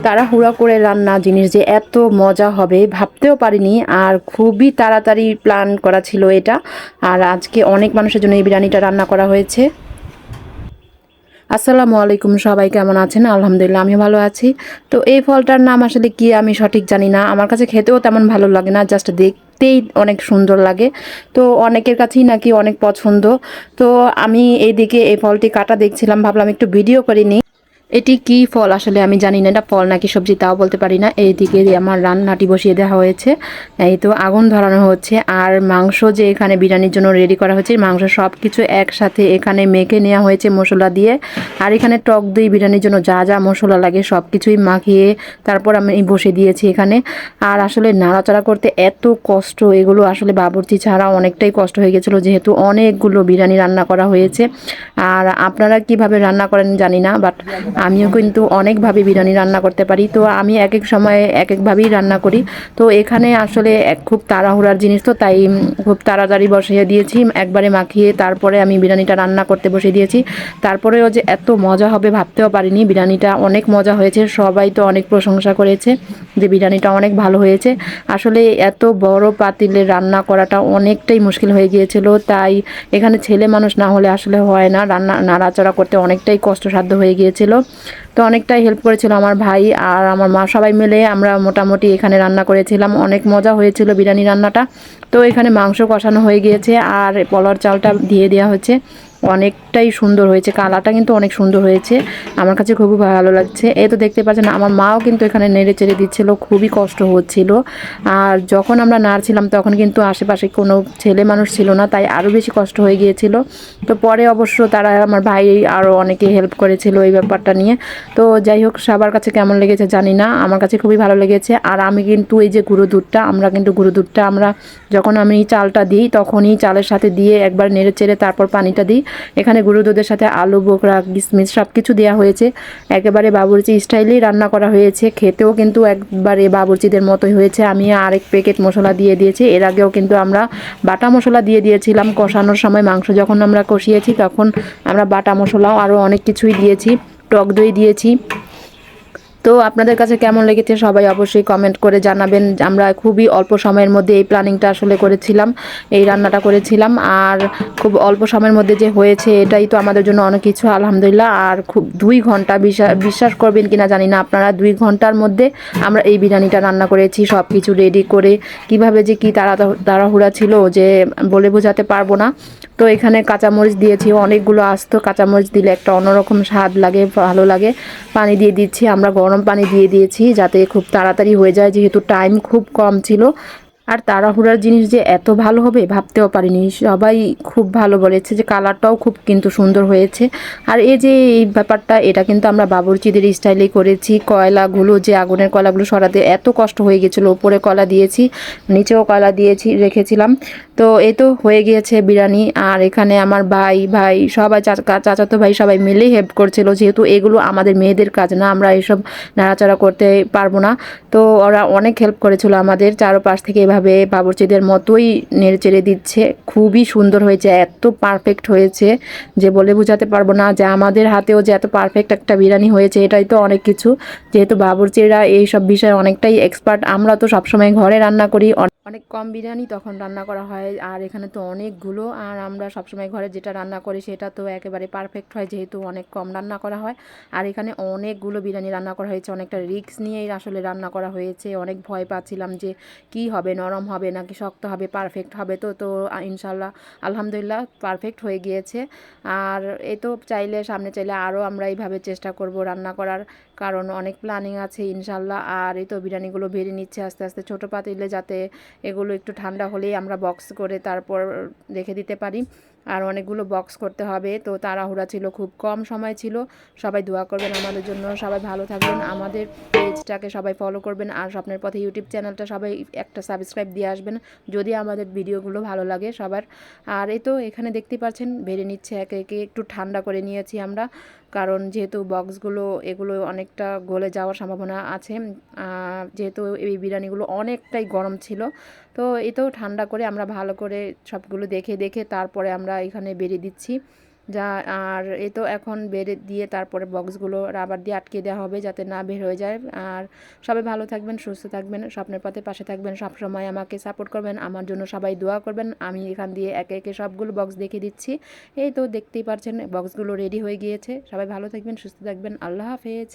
তাড়াহুড়া করে রান্না জিনিস যে এত মজা হবে ভাবতেও পারিনি। আর খুবই তাড়াতাড়ি প্ল্যান করা ছিল এটা। আর আজকে অনেক মানুষের জন্য এই বিরিয়ানিটা রান্না করা হয়েছে। আসসালামু আলাইকুম, সবাই কেমন আছেন? আলহামদুলিল্লাহ আমি ভালো আছি। তো এই ফলটার নাম আসলে কি আমি সঠিক জানি না, আমার কাছে খেতেও তেমন ভালো লাগে না, জাস্ট দেখতেই অনেক সুন্দর লাগে। তো অনেকের কাছেই নাকি অনেক পছন্দ। তো আমি এইদিকে এই ফলটি কাটা দেখছিলাম, ভাবলাম একটু ভিডিও করে নিই। এটি কি ফল আসলে আমি জানি না, এটা ফল নাকি সবজি তাও বলতে পারি না। এইদিকে আমার রান্নাটি বসিয়ে দেওয়া হয়েছে, এই তো আগুন ধরানো হচ্ছে। আর মাংস যে এখানে বিরিয়ানির জন্য রেডি করা হয়েছে, মাংস সব কিছু একসাথে এখানে মেখে নেওয়া হয়েছে মশলা দিয়ে। আর এখানে টক দই বিরিয়ানির জন্য যা যা মশলা লাগে সব কিছুই মাখিয়ে তারপর আমি বসে দিয়েছি এখানে। আর আসলে নাড়াচাড়া করতে এত কষ্ট, এগুলো আসলে বাবুর্চি ছাড়া অনেকটাই কষ্ট হয়ে গেছিলো, যেহেতু অনেকগুলো বিরিয়ানি রান্না করা হয়েছে। আর আপনারা কিভাবে রান্না করেন জানি না, বাট আমিও কিন্তু অনেকভাবে বিরিয়ানি রান্না করতে পারি। তো আমি এক এক সময় এক একভাবেই রান্না করি। তো এখানে আসলে খুব তাড়াহুড়ার জিনিস, তো তাই খুব তাড়াতাড়ি বসিয়ে দিয়েছি, একবারে মাখিয়ে তারপরে আমি বিরিয়ানিটা রান্না করতে বসে দিয়েছি। তারপরেও যে এত মজা হবে ভাবতেও পারিনি। বিরিয়ানিটা অনেক মজা হয়েছে, সবাই তো অনেক প্রশংসা করেছে যে বিরিয়ানিটা অনেক ভালো হয়েছে। আসলে এত বড় পাতিলে রান্না করাটা অনেকটাই মুশকিল হয়ে গিয়েছিল, তাই এখানে ছেলে মানুষ না হলে আসলে হয় না, রান্না নাড়াচাড়া করতে অনেকটাই কষ্টসাধ্য হয়ে গিয়েছিল। তো অনেকটাই হেল্প করেছিল আমার ভাই আর আমার মা, সবাই মিলে আমরা মোটামুটি এখানে রান্না করেছিলাম। অনেক মজা হয়েছিল বিরিয়ানি রান্নাটা। তো এখানে মাংস কষানো হয়ে গিয়েছে আর পোলাওর চালটা দিয়ে দেওয়া হচ্ছে। অনেকটাই সুন্দর হয়েছে, কালারটা কিন্তু অনেক সুন্দর হয়েছে, আমার কাছে খুবই ভালো লাগছে। এই তো দেখতে পাচ্ছেন আমার মাও কিন্তু এখানে নেড়ে চেড়ে দিচ্ছিল, খুবই কষ্ট হচ্ছিল। আর যখন আমরা নাড়ছিলাম তখন কিন্তু আশেপাশে কোনো ছেলে মানুষ ছিল না, তাই আরও বেশি কষ্ট হয়ে গিয়েছিল। তো পরে অবশ্য তারা আমার ভাই আরও অনেকে হেল্প করেছিল এই ব্যাপারটা নিয়ে। তো যাই হোক, সবার কাছে কেমন লেগেছে জানি না, আমার কাছে খুবই ভালো লেগেছে। আর আমি কিন্তু এই যে গুঁড়ো দুধটা, গুঁড়ো দুধটা আমরা যখন আমি চালটা দিই তখনই চালের সাথে দিয়ে একবার নেড়ে চেড়ে তারপর পানিটা দিই। এখানে গুঁড়ো দুধের সাথে আলু বোখরা কিশমিশ সব কিছু দেওয়া হয়েছে, একেবারে বাবুর্চি স্টাইলেই রান্না করা হয়েছে। খেতেও কিন্তু একবারে বাবুর্চিদের মতোই হয়েছে। আমি আরেক প্যাকেট মশলা দিয়ে দিয়েছি, এর আগেও কিন্তু আমরা বাটা মশলা দিয়ে দিয়েছিলাম কষানোর সময়, মাংস যখন আমরা কষিয়েছি তখন আমরা বাটা মশলাও আরও অনেক কিছুই দিয়েছি, টক দই দিয়েছি। তো আপনাদের কাছে কেমন লেগেছে সবাই অবশ্যই কমেন্ট করে জানাবেন। আমরা খুবই অল্প সময়ের মধ্যে এই প্ল্যানিংটা আসলে করেছিলাম, এই রান্নাটা করেছিলাম। আর খুব অল্প সময়ের মধ্যে যে হয়েছে এটাই তো আমাদের জন্য অনেক কিছু, আলহামদুলিল্লাহ। আর খুব 2 ঘন্টা, বিশ্বাস করবেন কিনা জানি না আপনারা, 2 ঘন্টার মধ্যে আমরা এই বিরিয়ানিটা রান্না করেছি সব কিছু রেডি করে। কিভাবে যে কি তাড়াহুড়া ছিল যে বলে বোঝাতে পারবো না। তো এখানে কাঁচামরিচ দিয়েছি অনেকগুলো, আস্ত কাঁচামরিচ দিলে একটা অন্যরকম স্বাদ লাগে, ভালো লাগে। পানি দিয়ে দিচ্ছি, আমরা গরম পানি দিয়ে দিয়েছি যাতে খুব তাড়াতাড়ি হয়ে যায়, যেহেতু টাইম খুব কম ছিল। আর তাড়াহুড়ার জিনিস যে এত ভালো হবে ভাবতেও পারিনি। সবাই খুব ভালো বলেছে, যে কালারটাও খুব কিন্তু সুন্দর হয়েছে। আর এই যে এই ব্যাপারটা, এটা কিন্তু আমরা বাবুর্চিদের স্টাইলেই করেছি। কয়লাগুলো, যে আগুনের কয়লাগুলো সরাতে এত কষ্ট হয়ে গেছিলো, উপরে কয়লা দিয়েছি নিচেও কয়লা দিয়েছি রেখেছিলাম। তো এই তো হয়ে গিয়েছে বিরিয়ানি। আর এখানে আমার ভাই ভাই সবাই, চাচাতো ভাই সবাই মিলেই হেল্প করছিল, যেহেতু এগুলো আমাদের মেয়েদের কাজ না, আমরা এসব নাড়াচাড়া করতে পারবো না। তো ওরা অনেক হেল্প করেছিল আমাদের, চারপাশ থেকে এভাবে বাবুর্চিদের মতোই নেড়ে চেড়ে দিচ্ছে। খুবই সুন্দর হয়েছে, এত পারফেক্ট হয়েছে যে বলে বোঝাতে পারবো না। যে আমাদের হাতেও যে এত পারফেক্ট একটা বিরিয়ানি হয়েছে এটাই তো অনেক কিছু, যেহেতু বাবুর্চিরা এই সব বিষয়ে অনেকটাই এক্সপার্ট। আমরা তো সবসময় ঘরে রান্না করি, অনেক কম বিরিয়ানি তখন রান্না করা হয়, আর এখানে তো অনেকগুলো। আর আমরা সবসময় ঘরে যেটা রান্না করি সেটা তো একেবারে পারফেক্ট হয়, যেহেতু অনেক কম রান্না করা হয়। আর এখানে অনেকগুলো বিরিয়ানি রান্না করা হয়েছে, অনেকটা রিস্ক নিয়েই আসলে রান্না করা হয়েছে। অনেক ভয় পাচ্ছিলাম যে কি হবে, নরম হবে নাকি শক্ত হবে, পারফেক্ট হবে। তো তো ইনশাল্লাহ আলহামদুলিল্লাহ পারফেক্ট হয়ে গিয়েছে। আর এই তো চাইলে, সামনে চাইলে আরও আমরা এইভাবে চেষ্টা করব রান্না করার, কারণ অনেক প্ল্যানিং আছে ইনশাল্লাহ। আর এই তো বিরিয়ানিগুলো ভেড়ে নিচ্ছে আস্তে আস্তে ছোটো পাতিলে, যাতে এগুলো একটু ঠান্ডা হলেই আমরা বক্স করে তারপর রেখে দিতে পারি। আর অনেকগুলো বক্স করতে হবে, তো তাড়াহুড়া ছিল, খুব কম সময় ছিল। সবাই দোয়া করবেন আমাদের জন্য, সবাই ভালো থাকবেন, আমাদের পেজটাকে সবাই ফলো করবেন। আর স্বপ্নের পথে ইউটিউব চ্যানেলটা সবাই একটা সাবস্ক্রাইব দিয়ে আসবেন যদি আমাদের ভিডিওগুলো ভালো লাগে সবার। আর এই তো এখানে দেখতে পাচ্ছেন বেড়ে নিচ্ছে একে একে, একটু ঠান্ডা করে নিয়েছি আমরা, কারণ যেহেতু বক্সগুলো এগুলো অনেকটা গলে যাওয়ার সম্ভাবনা আছে, যেহেতু এই বিরিয়ানিগুলো অনেকটাই গরম ছিল। তো এই তো ঠান্ডা করে আমরা ভালো করে সবগুলো দেখে দেখে তারপরে আমরা এখানে বেরিয়ে দিচ্ছি। যা আর এই তো এখন বেড়ে দিয়ে তারপরে বক্সগুলো রাবার দিয়ে আটকে দেওয়া হবে যাতে না বের হয়ে যায়। আর সবাই ভালো থাকবেন, সুস্থ থাকবেন, স্বপ্নের পথে পাশে থাকবেন, সবসময় আমাকে সাপোর্ট করবেন, আমার জন্য সবাই দোয়া করবেন। আমি এখান দিয়ে একে একে সবগুলো বক্স দেখে দিচ্ছি। এই তো দেখতেই পাচ্ছেন বক্সগুলো রেডি হয়ে গিয়েছে। সবাই ভালো থাকবেন, সুস্থ থাকবেন, আল্লাহ হাফেজ।